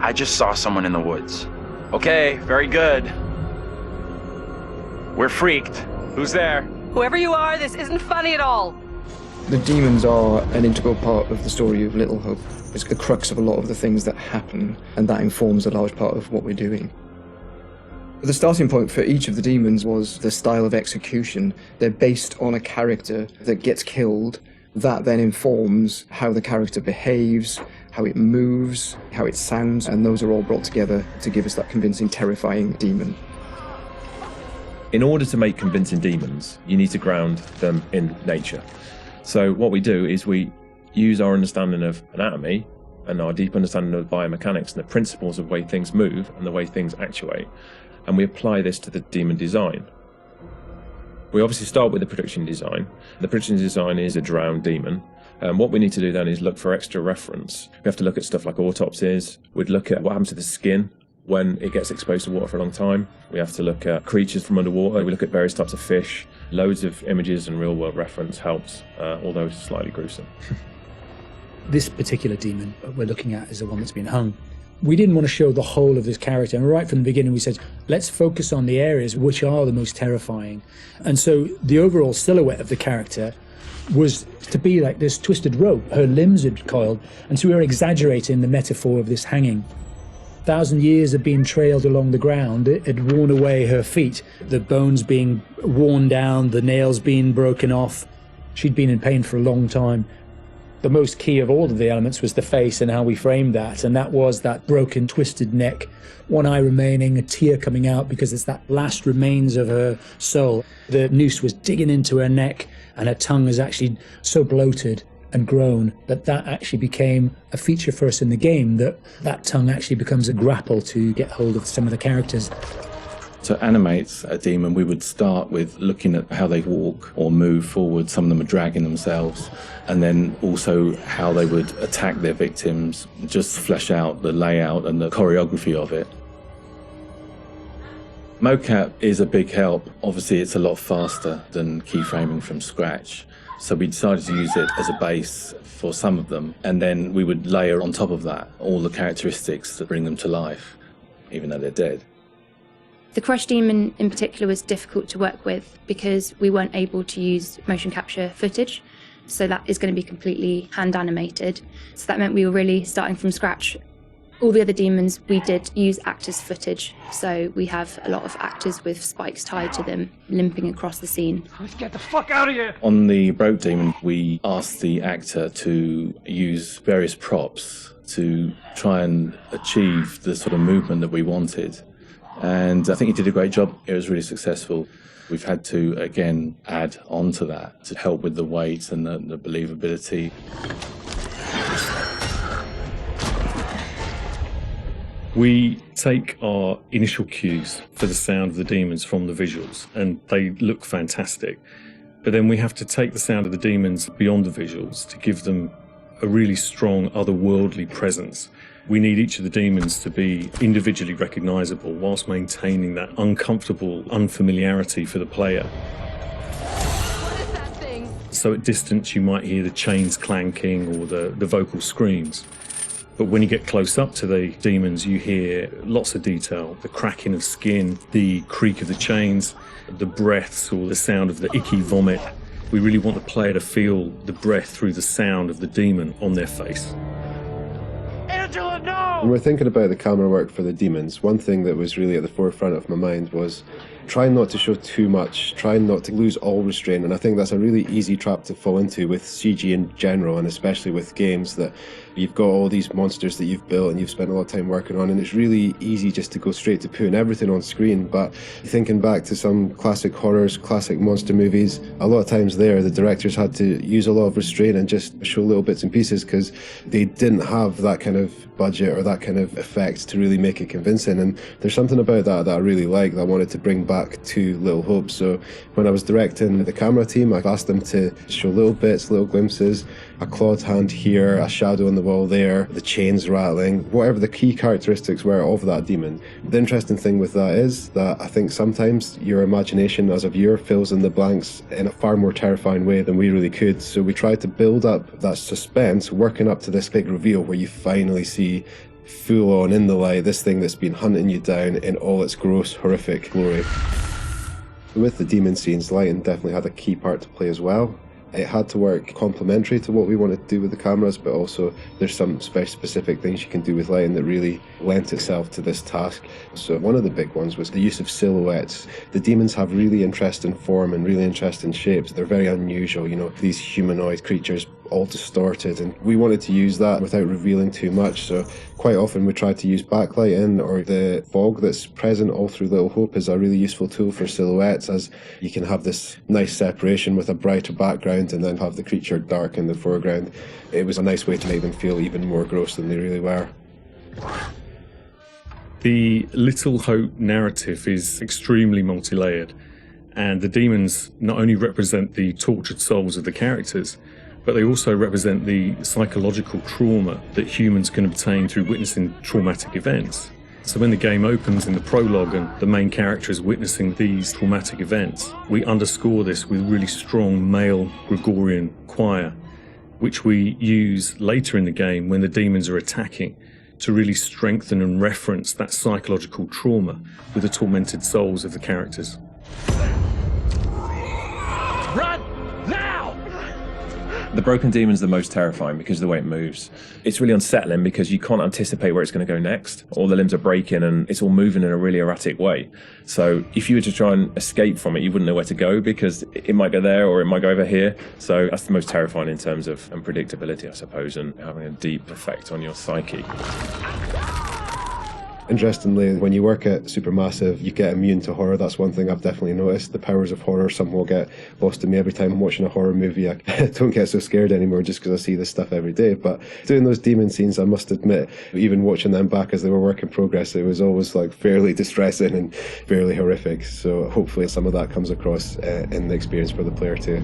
I just saw someone in the woods. Okay, very good. We're freaked. Who's there? Whoever you are, this isn't funny at all. The demons are an integral part of the story of Little Hope. It's the crux of a lot of the things that happen, and that informs a large part of what we're doing. The starting point for each of the demons was the style of execution. They're based on a character that gets killed. That then informs how the character behaves, how it moves, how it sounds, and those are all brought together to give us that convincing, terrifying demon. In order to make convincing demons, you need to ground them in nature. So what we do is we use our understanding of anatomy and our deep understanding of biomechanics and the principles of the way things move and the way things actuate, and we apply this to the demon design. We obviously start with the production design. The production design is a drowned demon. What we need to do then is look for extra reference. We have to look at stuff like autopsies. We'd look at what happens to the skin when it gets exposed to water for a long time. We have to look at creatures from underwater. We look at various types of fish. Loads of images and real-world reference helps, although it's slightly gruesome. This particular demon we're looking at is the one that's been hung. We didn't want to show the whole of this character, and right from the beginning we said, let's focus on the areas which are the most terrifying. And so the overall silhouette of the character was to be like this twisted rope. Her limbs had coiled, and so we were exaggerating the metaphor of this hanging. 1,000 years of being trailed along the ground, it had worn away her feet, the bones being worn down, the nails being broken off. She'd been in pain for a long time. The most key of all of the elements was the face and how we framed that, and that was that broken, twisted neck, one eye remaining, a tear coming out because it's that last remains of her soul. The noose was digging into her neck, and her tongue is actually so bloated and grown that actually became a feature for us in the game, that tongue actually becomes a grapple to get hold of some of the characters. To animate a demon, we would start with looking at how they walk or move forward. Some of them are dragging themselves, and then also how they would attack their victims, just flesh out the layout and the choreography of it. Mocap is a big help. Obviously, it's a lot faster than keyframing from scratch. So we decided to use it as a base for some of them, and then we would layer on top of that all the characteristics that bring them to life, even though they're dead. The Crush Demon in particular was difficult to work with because we weren't able to use motion capture footage, so that is going to be completely hand animated. So that meant we were really starting from scratch. All the other demons, we did use actors' footage, so we have a lot of actors with spikes tied to them, limping across the scene. Let's get the fuck out of here! On the Broke Demon, we asked the actor to use various props to try and achieve the sort of movement that we wanted. And I think he did a great job. It was really successful. We've had to, again, add on to that to help with the weight and the believability. We take our initial cues for the sound of the demons from the visuals, and they look fantastic. But then we have to take the sound of the demons beyond the visuals to give them a really strong otherworldly presence. We need each of the demons to be individually recognizable whilst maintaining that uncomfortable unfamiliarity for the player. What is that thing? So at distance you might hear the chains clanking or the vocal screams. But when you get close up to the demons, you hear lots of detail, the cracking of skin, the creak of the chains, the breaths or the sound of the icky vomit. We really want the player to feel the breath through the sound of the demon on their face. Angela, no! When we're thinking about the camera work for the demons, one thing that was really at the forefront of my mind was trying not to show too much, trying not to lose all restraint, and I think that's a really easy trap to fall into with CG in general, and especially with games that you've got all these monsters that you've built and you've spent a lot of time working on, and it's really easy just to go straight to putting everything on screen. But thinking back to some classic horrors, classic monster movies, a lot of times there the directors had to use a lot of restraint and just show little bits and pieces because they didn't have that kind of budget or that kind of effect to really make it convincing. And there's something about that I really like that I wanted to bring back to Little Hope. So when I was directing the camera team, I asked them to show little bits, little glimpses, a clawed hand here, a shadow on the wall there, the chains rattling, whatever the key characteristics were of that demon. The interesting thing with that is that I think sometimes your imagination as a viewer fills in the blanks in a far more terrifying way than we really could. So we tried to build up that suspense, working up to this big reveal where you finally see full on in the light, this thing that's been hunting you down in all its gross, horrific glory. With the demon scenes, lighting definitely had a key part to play as well. It had to work complementary to what we wanted to do with the cameras, but also there's some specific things you can do with lighting that really lent itself to this task. So one of the big ones was the use of silhouettes. The demons have really interesting form and really interesting shapes. They're very unusual, you know, these humanoid creatures all distorted, and we wanted to use that without revealing too much. So quite often we tried to use backlighting, or the fog that's present all through Little Hope is a really useful tool for silhouettes, as you can have this nice separation with a brighter background and then have the creature dark in the foreground. It was a nice way to make them feel even more gross than they really were. The Little Hope narrative is extremely multi-layered, and the demons not only represent the tortured souls of the characters, but they also represent the psychological trauma that humans can obtain through witnessing traumatic events. So when the game opens in the prologue and the main character is witnessing these traumatic events, we underscore this with really strong male Gregorian choir, which we use later in the game when the demons are attacking, to really strengthen and reference that psychological trauma with the tormented souls of the characters. Run! Now! The broken demon's the most terrifying because of the way it moves. It's really unsettling because you can't anticipate where it's going to go next. All the limbs are breaking and it's all moving in a really erratic way. So if you were to try and escape from it, you wouldn't know where to go because it might go there or it might go over here. So that's the most terrifying in terms of unpredictability, I suppose, and having a deep effect on your psyche. Interestingly, when you work at Supermassive, you get immune to horror. That's one thing I've definitely noticed. The powers of horror somehow get lost in me every time I'm watching a horror movie. I don't get so scared anymore just because I see this stuff every day. But doing those demon scenes, I must admit, even watching them back as they were work in progress, it was always like fairly distressing and fairly horrific. So hopefully some of that comes across in the experience for the player too.